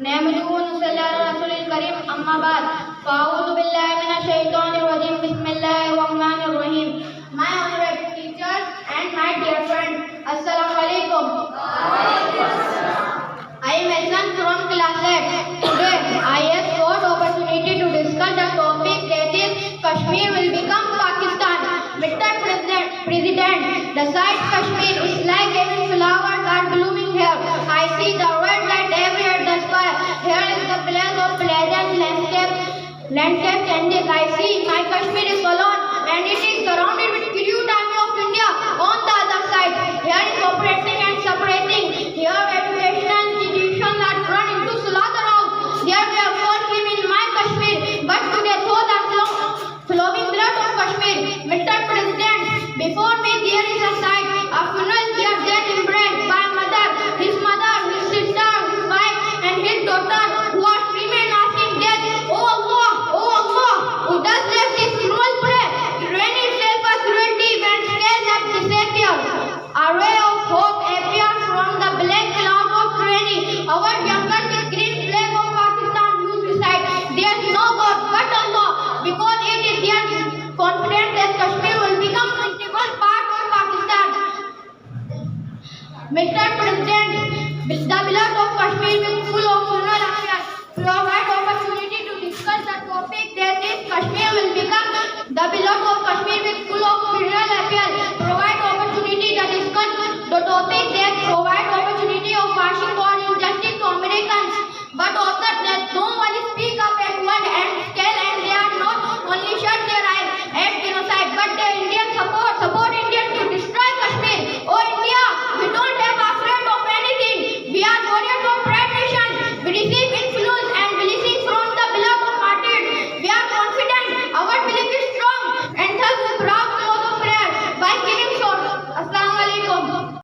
नहमदुहु व नसल्ली अला रसूलिल करीम अम्मा बाद फ़अऊज़ु बिल्लाहि मिनश शैतानिर रजीम बिस्मिल्लाहिर रहमानिर रहीम। My honorable teachers and my dear friends, Assalamu alaikum. I am Hassan from class 8. Today I have got opportunity to discuss the topic that is Kashmir will become Pakistan. Mr. President, the site Kashmir is like every flowers are blooming here. I see the red light everywhere the sky. Here is the place of pleasant landscape changes. I see my Kashmir is alone and it is surrounded with cute army of India on the other side. Here is operating and separating. Here